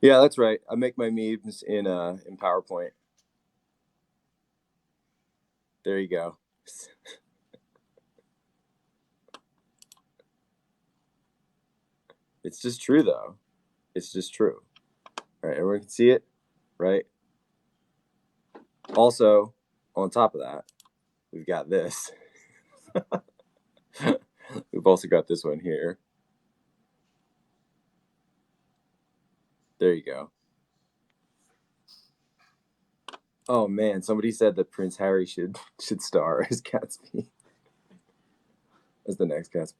Yeah, that's right. I make my memes in PowerPoint. There you go. It's just true though. It's just true. All right, everyone can see it, right? Also, on top of that, we've got this. We've also got this one here. There you go. Oh man, somebody said that Prince Harry should star as Gatsby. As the next Gatsby.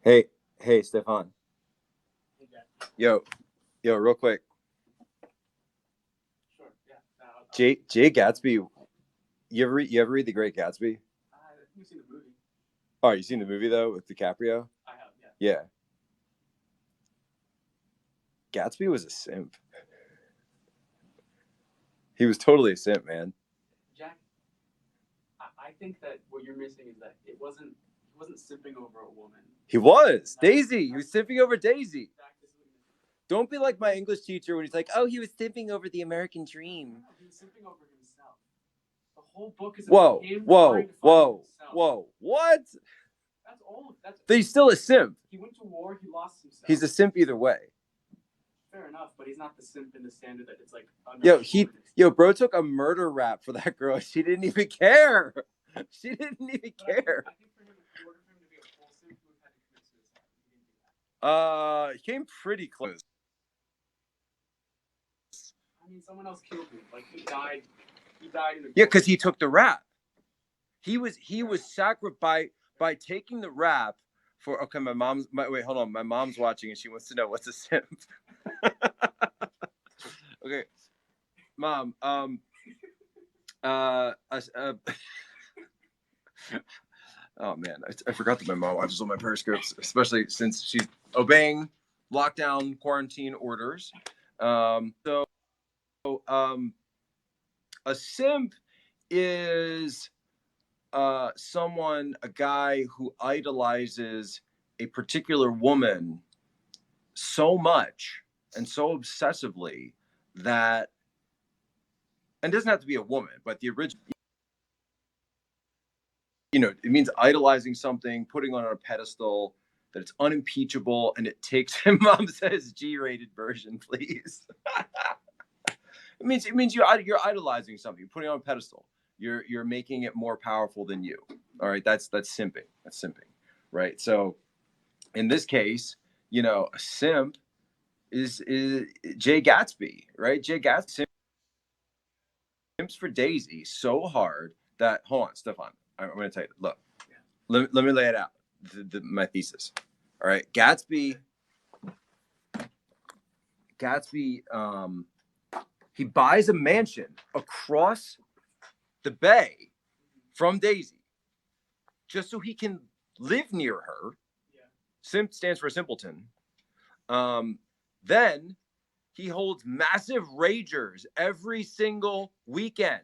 Hey, hey, Stefan. Yo, yo, real quick. Sure. Yeah. Jay Gatsby. You ever read The Great Gatsby? You've seen the movie. Oh, you seen the movie though with DiCaprio? I have. Yeah. Yeah. Gatsby was a simp. He was totally a simp, man. Jack, I think that what you're missing is that he wasn't simping over a woman. He was Daisy. He was simping over Daisy. Don't be like my English teacher when he's like, "Oh, he was simping over the American dream." No, he was simping over himself. The whole book is Whoa, about him whoa, trying to find whoa, himself. whoa! What? That's all. But he's still a simp. He went to war. He lost himself. He's a simp either way. Fair enough, but he's not the simp in the standard that it's like. Bro took a murder rap for that girl. She didn't even care. She didn't even care. I think for him, in order for him to be a full simp, he would have had to commit suicide. He didn't do that. He came pretty close. I mean, someone else killed him. Like he died. He died in a. Yeah, because he took the rap. He was sacrificed by taking the rap for. Okay, wait, hold on. My mom's watching and she wants to know what's a simp. Okay, Mom. Oh man, I forgot that my mom watches all my periscopes, especially since she's obeying lockdown quarantine orders. So, a simp is a guy who idolizes a particular woman so much and so obsessively that, and it doesn't have to be a woman, but the original, it means idolizing something, putting on a pedestal, that it's unimpeachable, and it takes him. Mom says G-rated version, please. It means you're idolizing something, putting it on a pedestal. You're making it more powerful than you. All right, that's simping. That's simping, right? So, in this case, a simp is Jay Gatsby, right? Jay Gatsby simps for Daisy so hard that, hold on, Stefan, I'm going to tell you. Look, let me lay it out. My thesis. All right, Gatsby. He buys a mansion across the bay from Daisy just so he can live near her. Yeah. Simp stands for simpleton. Then he holds massive ragers every single weekend,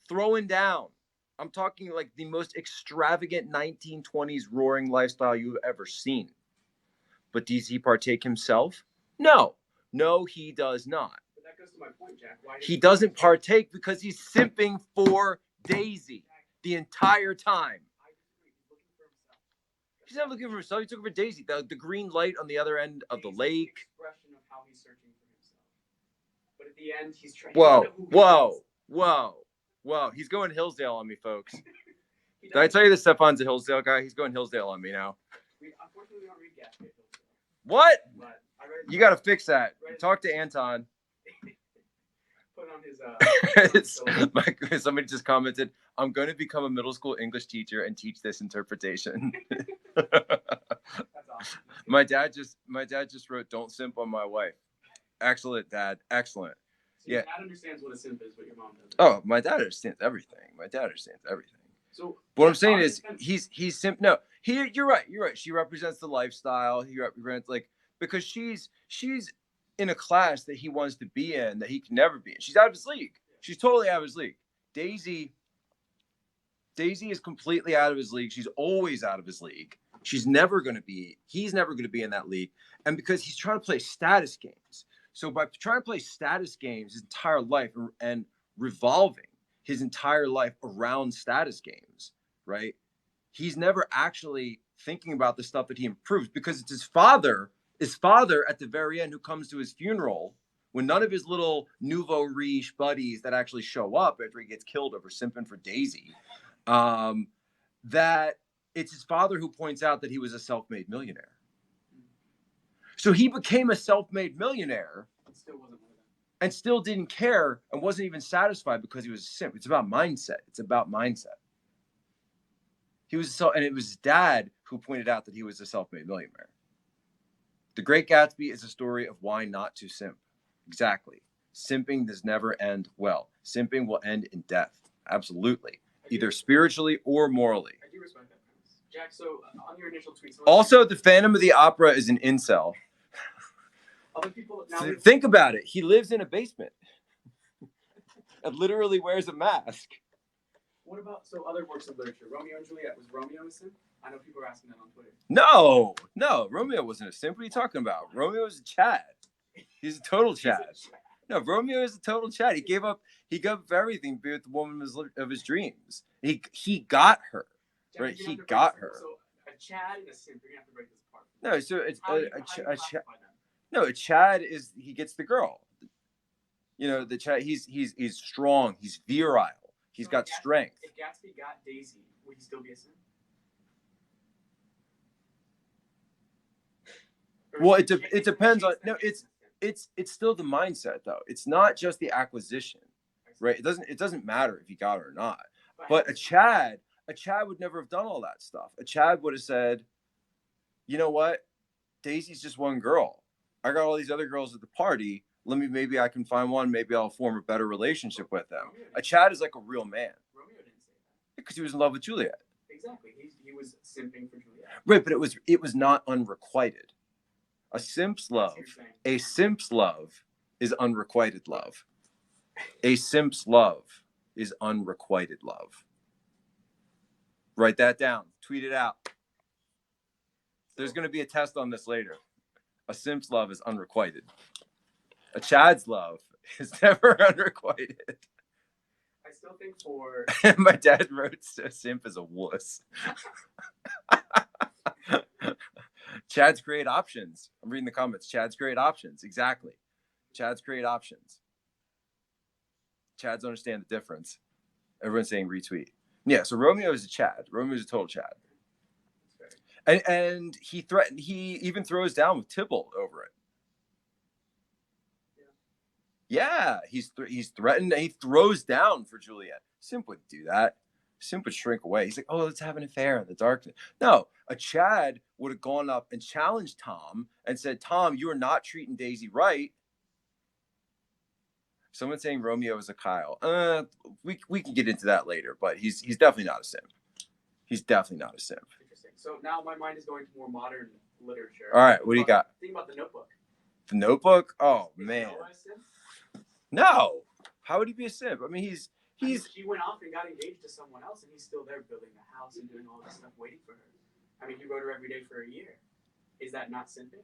throwing down. I'm talking like the most extravagant 1920s roaring lifestyle you've ever seen. But does he partake himself? No, he does not. But that goes to my point, Jack. He doesn't partake because he's simping for Daisy the entire time. He's not looking for himself. He's looking for Daisy. The green light on the other end of the lake. Expression of how he's searching for himself. But at the end, he's trying. Whoa! He's going Hillsdale on me, folks. Did I tell you that Stefan's a Hillsdale guy? He's going Hillsdale on me now. Unfortunately, we don't read Gatsby. What? You got to fix that. Talk to Anton. Put on his. Somebody just commented, "I'm going to become a middle school English teacher and teach this interpretation." That's awesome. My dad just wrote, "Don't simp on my wife." Excellent, Dad. Excellent. So yeah. Your dad understands what a simp is, but your mom doesn't. Oh, my dad understands everything. So what I'm saying is he's simp. No, you're right. She represents the lifestyle. He represents because she's in a class that he wants to be in that he can never be in. She's out of his league. She's totally out of his league. Daisy is completely out of his league. She's always out of his league. He's never going to be in that league. And because he's trying to play status games. So by trying to play status games his entire life and revolving his entire life around status games, right? He's never actually thinking about the stuff that he improves, because it's his father at the very end who comes to his funeral when none of his little nouveau riche buddies that actually show up after he gets killed over simping for Daisy, that it's his father who points out that he was a self-made millionaire. So he became a self-made millionaire and still didn't care and wasn't even satisfied because he was a simp. It's about mindset. And it was his dad who pointed out that he was a self-made millionaire. The Great Gatsby is a story of why not to simp. Exactly. Simping does never end well. Simping will end in death. Absolutely. Either spiritually or morally. I do respect that premise. Jack, so on your initial tweet... Also, the Phantom of the Opera is an incel. Other people... Think about it. He lives in a basement. And literally wears a mask. What about other works of literature? Romeo and Juliet. Was Romeo a simp? I know people are asking that on Twitter. No. Romeo wasn't a simp. What are you talking about? Romeo was a Chad. He's a total Chad. No, Romeo is a total Chad. He gave up everything to be with the woman of his dreams. He got her. Jack, right? He got her. So a Chad and a simp, you're gonna have to break this apart. No, so it's a Chad is he gets the girl. You know, the Chad he's strong, he's virile, he's got strength. If Gatsby got Daisy, would he still be a simp? Well, it depends on it's still the mindset though. It's not just the acquisition, right? It doesn't matter if you got it or not. But a Chad would never have done all that stuff. A Chad would have said, you know what? Daisy's just one girl. I got all these other girls at the party. Maybe I can find one. Maybe I'll form a better relationship with them. A Chad is like a real man. Romeo didn't say that. Because he was in love with Juliet. Exactly. He was simping for Juliet. Right, but it was not unrequited. A simp's love is unrequited love. A simp's love is unrequited love. Write that down. Tweet it out. There's going to be a test on this later. A simp's love is unrequited. A Chad's love is never unrequited. I still think for... My dad wrote a simp is a wuss. Chad's create options. I'm reading the comments. Chad's create options. Exactly. Chad's create options. Chads understand the difference. Everyone's saying retweet. Yeah, so Romeo is a Chad. Romeo is a total Chad. And he even throws down with Tybalt over it. Yeah, he's threatened and he throws down for Juliet. Simp wouldn't do that. Simp would shrink away. He's like, oh, let's have an affair in the darkness. No, a Chad would have gone up and challenged Tom and said, Tom, you are not treating Daisy right. Someone's saying Romeo is a Kyle. We can get into that later, but he's definitely not a simp. He's definitely not a simp. Interesting. So now my mind is going to more modern literature. All right, what do you got? Think about The Notebook. The Notebook? Oh, man. No. How would he be a simp? I mean, he went off and got engaged to someone else, and he's still there building the house and doing all this stuff, waiting for her. I mean, he wrote her every day for a year. Is that not simping?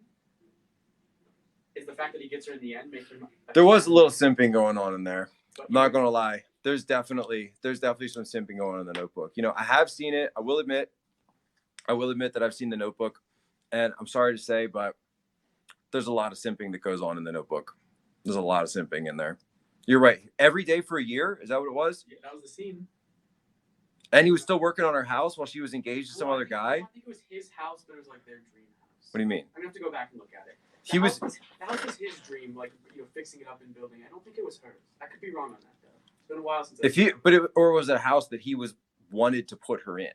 Is the fact that he gets her in the end making him... There was a little simping going on in there. I'm not going to lie. There's definitely some simping going on in The Notebook. You know, I have seen it. I will admit that I've seen The Notebook, and I'm sorry to say, but there's a lot of simping that goes on in The Notebook. There's a lot of simping in there. You're right. Every day for a year? Is that what it was? Yeah, that was the scene. And he was still working on her house while she was engaged to some other guy? I don't think it was his house, but it was like their dream house. What do you mean? I'm going to have to go back and look at it. The house was his dream, like, you know, fixing it up and building it. I don't think it was hers. I could be wrong on that, though. It's been a while since or was it a house that he wanted to put her in?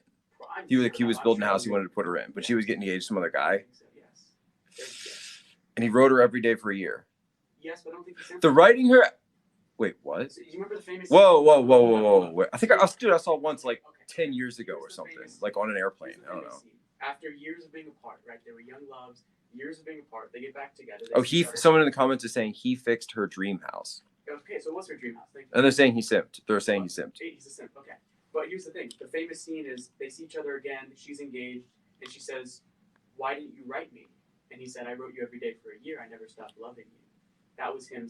He was building a house he wanted to put her in, but she was getting engaged to some other guy? So, yes. And he wrote her every day for a year? Yes, but I don't think he the writing her... Wait, what? So, you remember the famous... Whoa. Wait. I think I saw once like 10 years ago or something, like on an airplane. I don't know. After years of being apart, right? They were young loves, years of being apart. They get back together. Someone in the comments is saying he fixed her dream house. Okay, so what's her dream house? And they're saying he simped. They're saying he simped. He's a simp, okay. But here's the thing. The famous scene is they see each other again. She's engaged. And she says, "Why didn't you write me?" And he said, "I wrote you every day for a year. I never stopped loving you." That was him,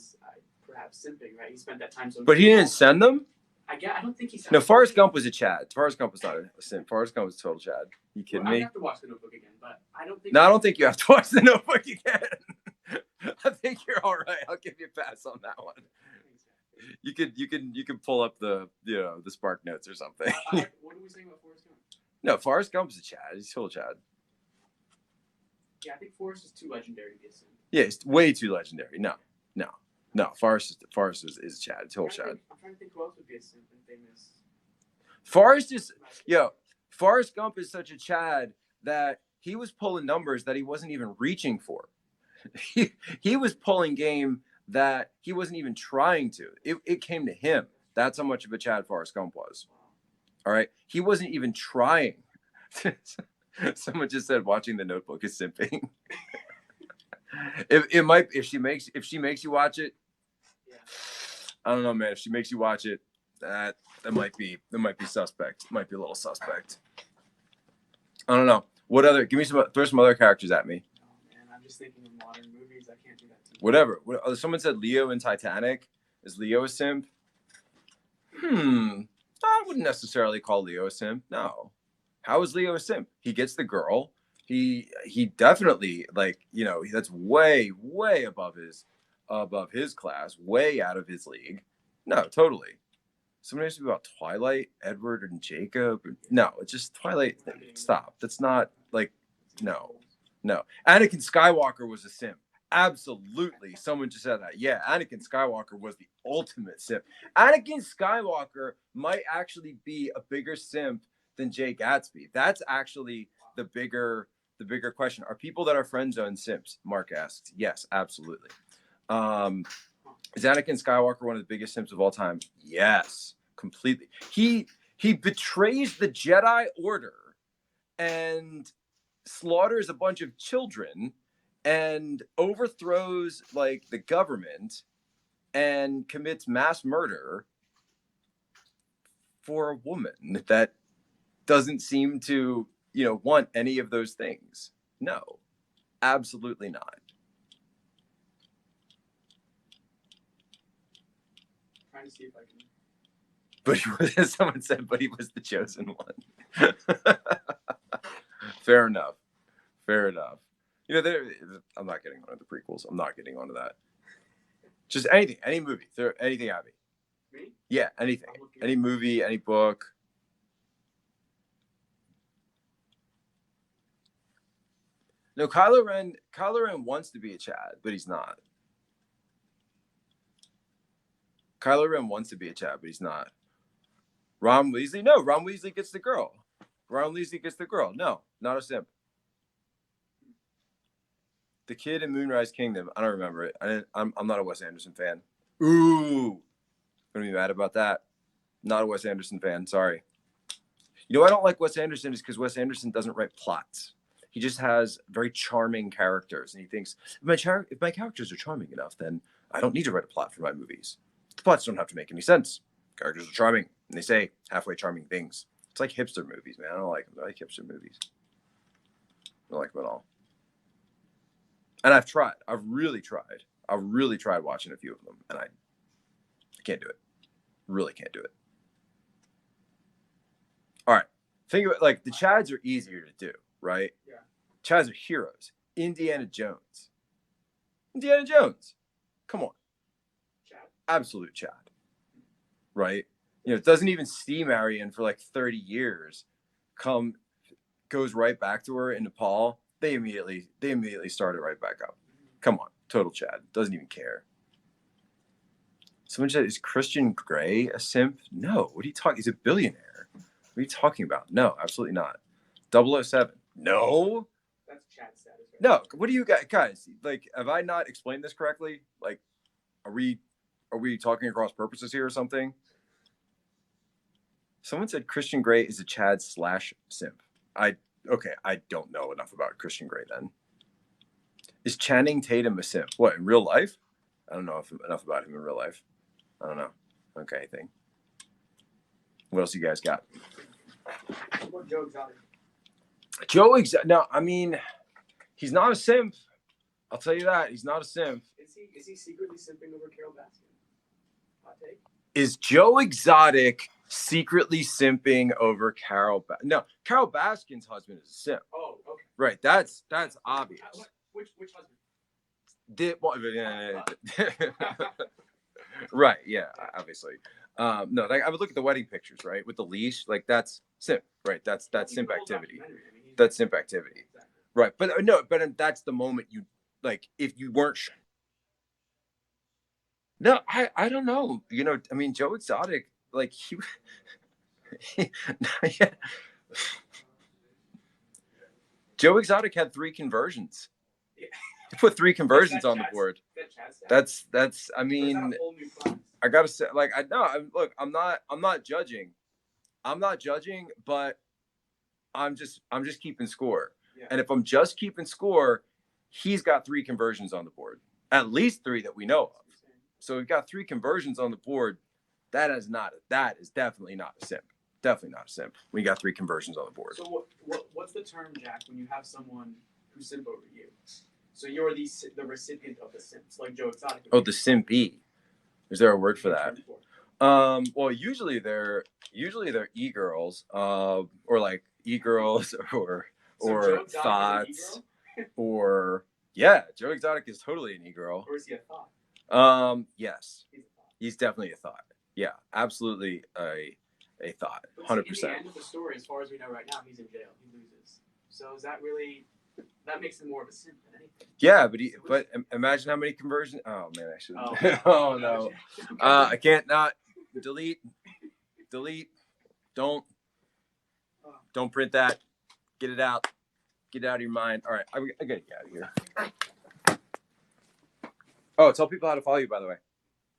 perhaps simping, right? He spent that time so. But he didn't send them. I don't think he sent. No, Forrest Gump was a Chad. Forrest Gump was not a simp. Forrest Gump was a total Chad. You kidding me? I have to watch The Notebook again, but I don't think. No, I don't think you have to watch The Notebook again. I think you're all right. I'll give you a pass on that one. You could pull up the the Spark Notes or something. What are we saying about Forrest Gump? No, Forrest Gump's a Chad. He's total Chad. Yeah, I think Forrest is too legendary to be a simp. Yeah, it's way too legendary. No. Forrest is a Chad. Total Chad. I'm trying to think who else would be a simp and famous. Forrest Gump is such a Chad that he was pulling numbers that he wasn't even reaching for. He was pulling game that he wasn't even trying to. It came to him. That's how much of a Chad Forrest Gump was. All right. He wasn't even trying. Someone just said watching The Notebook is simping. If she makes you watch it, yeah. I don't know, man. If she makes you watch it, that might be suspect. It might be a little suspect. I don't know. What other? Throw some other characters at me. Oh man, I'm just thinking of modern movies. I can't do that. Whatever. Someone said Leo in Titanic. Is Leo a simp? I wouldn't necessarily call Leo a simp. No. How is Leo a simp? He gets the girl. He definitely, like, that's way above his class, way out of his league. No, totally. Someone asked me about Twilight, Edward and Jacob. No, it's just Twilight. Stop. That's not like, no. Anakin Skywalker was a simp. Absolutely. Someone just said that. Yeah, Anakin Skywalker was the ultimate simp. Anakin Skywalker might actually be a bigger simp than Jay Gatsby. That's actually the bigger question. Are people that are friend zone simps? Mark asks. Yes, absolutely. Is Anakin Skywalker one of the biggest simps of all time? Yes, completely. He betrays the Jedi Order and slaughters a bunch of children and overthrows like the government and commits mass murder for a woman that doesn't seem to, want any of those things. No, absolutely not. Trying to see if I can. But someone said, but he was the chosen one. Fair enough. I'm not getting onto the prequels. I'm not getting onto that. Just anything, any movie, anything, Abby. Me? Yeah, anything, any movie, any book. No, Kylo Ren wants to be a Chad, but he's not. Kylo Ren wants to be a Chad, but he's not. Ron Weasley gets the girl. No, not a simp. The kid in Moonrise Kingdom. I don't remember it. I'm not a Wes Anderson fan. Ooh, gonna be mad about that. Not a Wes Anderson fan. Sorry. I don't like Wes Anderson is because Wes Anderson doesn't write plots. He just has very charming characters, and he thinks if my characters are charming enough, then I don't need to write a plot for my movies. The plots don't have to make any sense. Characters are charming, and they say halfway charming things. It's like hipster movies, man. I don't like them. I like hipster movies. I don't like them at all. And I've really tried watching a few of them, and I can't do it. Really can't do it. All right. Think about like the Chads are easier to do, right? Yeah. Chads are heroes. Indiana Jones. Come on. Chad. Absolute Chad. Right? It doesn't even see Marion for like 30 years. Goes right back to her in Nepal. They immediately started right back up. Come on. Total Chad. Doesn't even care. Someone said, is Christian Grey a simp? No. What are you talking? He's a billionaire. What are you talking about? No, absolutely not. 007. No. That's Chad status. Right? No. What do you guys like? Have I not explained this correctly? Like, are we talking across purposes here or something? Someone said Christian Grey is a Chad / simp. I don't know enough about Christian Grey then. Is Channing Tatum a simp? What, in real life? I don't know enough about him in real life. I don't know. Okay, I think. What else you guys got? What Joe Exotic? No, I mean, he's not a simp. I'll tell you that. He's not a simp. Is he secretly simping over Carol Baskin? Hot take. Is Joe Exotic secretly simping over Carol? No, Carol Baskin's husband is a simp. Oh, okay. Right. That's obvious. Which husband? Right. Yeah. Obviously. No. Like, I would look at the wedding pictures, right, with the leash. Like, that's simp. Right. That's simp activity. That's simp activity. Exactly. Right. But no. But that's the moment you like. If you weren't. No, I don't know. I mean, Joe Exotic, like he yeah. Joe Exotic had 3 conversions. Yeah. He put 3 conversions on the board. That's. I mean, I gotta say, like, look, I'm not judging. I'm not judging, but I'm just keeping score. Yeah. And if I'm just keeping score, he's got 3 conversions on the board, at least 3 that we know of. So we've got 3 conversions on the board. That is definitely not a simp. Definitely not a simp. We got 3 conversions on the board. So what's the term, Jack, when you have someone who simp over you? So you're the recipient of the simps, like Joe Exotic. Oh, the simpy. Is there a word for that? Well, usually they're e-girls, or like e-girls, or thoughts, or yeah, Joe Exotic is totally an e-girl. Or is he a thought? Yes, he's definitely a thought. Yeah, absolutely a thought, 100%. In the end of the story, as far as we know right now, he's in jail. He loses. So is that really? That makes him more of a simp than anything. Yeah, but imagine how many conversions. Oh man, I shouldn't. Oh no, I can't not delete. Don't print that. Get it out. Get it out of your mind. All right, I gotta get out of here. Oh, tell people how to follow you, by the way.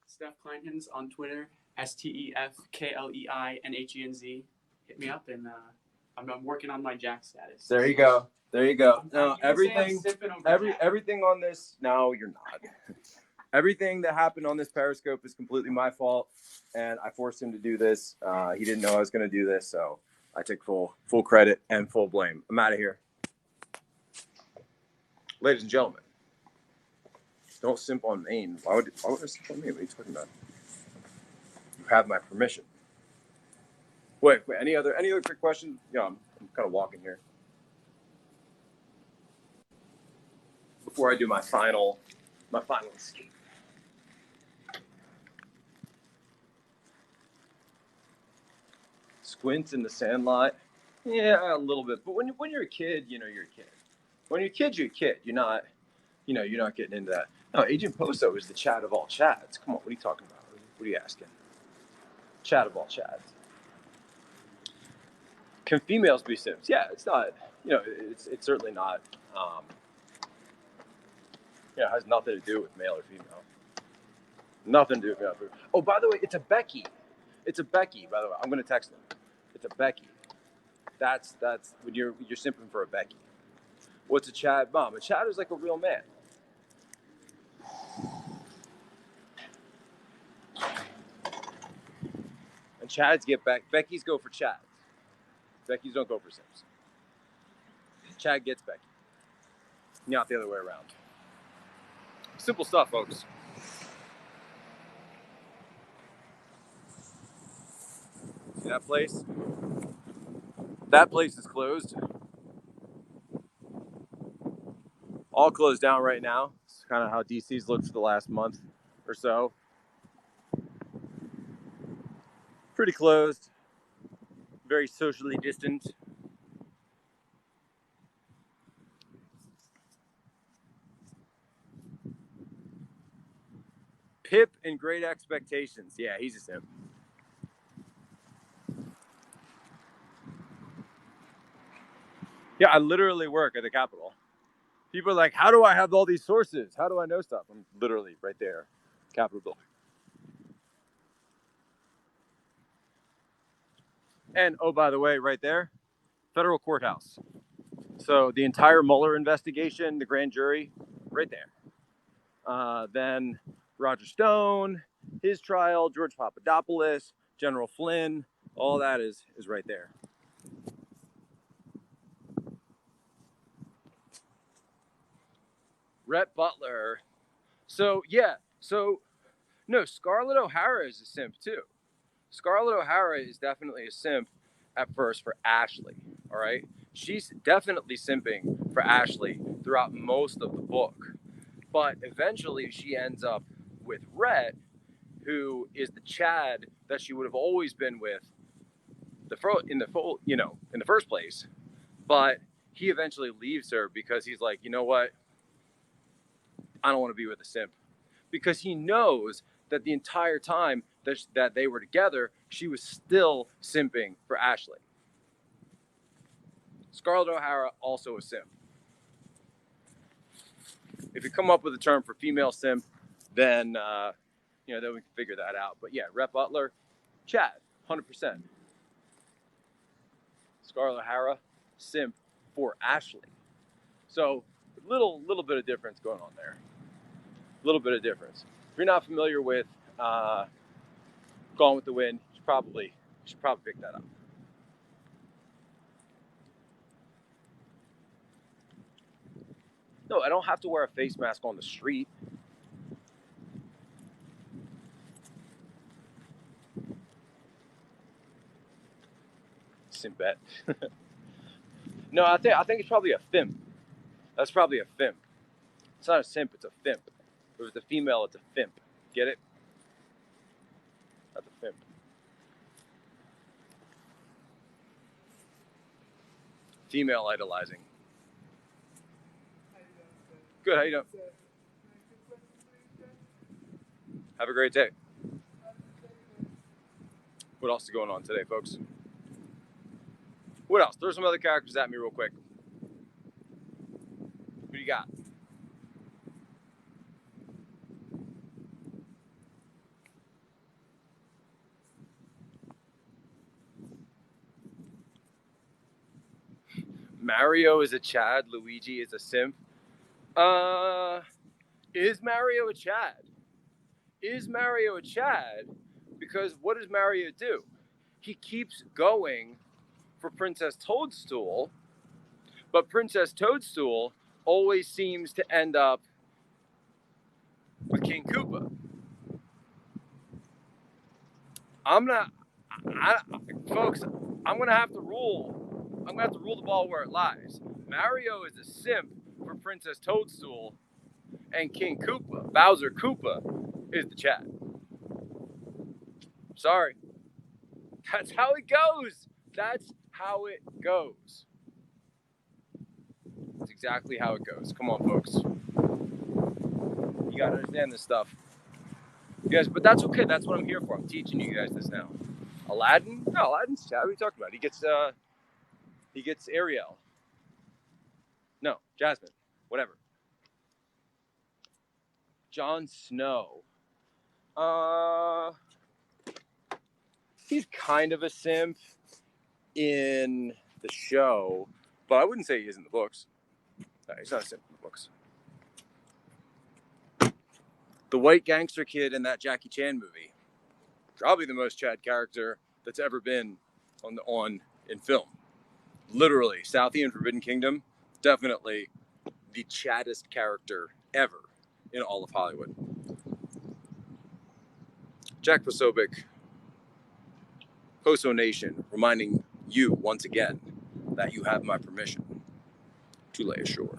Steph Kleinhens on Twitter. StefKleinehnz. Hit me up, and I'm working on my Jack status. There you go. No, everything on this. No, you're not. Everything that happened on this Periscope is completely my fault, and I forced him to do this. He didn't know I was going to do this, so I take full credit and full blame. I'm out of here, ladies and gentlemen. Don't simp on Maine. Why would I simp on Maine? What are you talking about? You have my permission. Wait. Any other quick questions? Yeah, I'm kind of walking here. Before I do my final escape. Squint in the Sandlot. Yeah, a little bit. But when you're a kid, you're a kid. When you're a kid, you're a kid. You're not getting into that. No, Agent Poso is the chat of all chads. Come on, what are you talking about? What are you asking? Chat of all chads. Can females be simps? Yeah, it's not. It's certainly not. It has nothing to do with male or female. Nothing to do with male or female. Oh, by the way, it's a Becky. It's a Becky, by the way. I'm going to text them. It's a Becky. That's when you're simping for a Becky. What's a Chad? Mom, a Chad is like a real man. And Chads get back. Becky's go for Chads. Becky's don't go for simps. Chad gets Becky. Not the other way around. Simple stuff, folks. See that place? That place is closed. All closed down right now. It's kind of how DC's looked for the last month or so. Pretty closed. Very socially distant. Pip and Great Expectations. Yeah, he's a simp. Yeah, I literally work at the Capitol. People are like, how do I have all these sources? How do I know stuff? I'm literally right there, Capitol building. And oh, by the way, right there, federal courthouse. So the entire Mueller investigation, the grand jury, right there. Then Roger Stone, his trial, George Papadopoulos, General Flynn, all that is right there. Rhett Butler. So no, Scarlett O'Hara is a simp too. Scarlett O'Hara is definitely a simp at first for Ashley. All right, she's definitely simping for Ashley throughout most of the book, but eventually she ends up with Rhett, who is the Chad that she would have always been with in the first place. But he eventually leaves her because he's like, you know what? I don't want to be with a simp, because he knows that the entire time that they were together, she was still simping for Ashley. Scarlett O'Hara, also a simp. If you come up with a term for female simp, then then we can figure that out. But yeah, Rhett Butler, Chad, 100%. Scarlett O'Hara, simp for Ashley. So little bit of difference going on there. Little bit of difference. If you're not familiar with Gone with the Wind, you should probably pick that up. No, I don't have to wear a face mask on the street. Simpet. No, I think it's probably a fimp. That's probably a fimp. It's not a simp, it's a fimp. If it's a female, it's a fimp. Get it? That's a fimp. Female idolizing. Good, how you doing? Have a great day. What else is going on today, folks? What else? Throw some other characters at me real quick. Who do you got? Mario is a Chad. Luigi is a simp. Is Mario a Chad? Is Mario a Chad? Because what does Mario do? He keeps going for Princess Toadstool, but Princess Toadstool always seems to end up with King Koopa. Folks, I'm gonna have to rule the ball where it lies. Mario is a simp for Princess Toadstool, and King Koopa, Bowser Koopa, is the Chad. Sorry. That's how it goes. That's how it goes. That's exactly how it goes. Come on, folks. You gotta understand this stuff. You guys, but that's okay. That's what I'm here for. I'm teaching you guys this now. Aladdin? No, Aladdin's Chad. What are you talking about? He gets Ariel. No, Jasmine. Whatever. Jon Snow. He's kind of a simp in the show, but I wouldn't say he is in the books. No, he's not a simp in the books. The white gangster kid in that Jackie Chan movie, probably the most Chad character that's ever been in film. Literally, Southie in Forbidden Kingdom, definitely the Chaddest character ever in all of Hollywood. Jack Posobiec, Poso Nation, reminding you once again that you have my permission to lay ashore.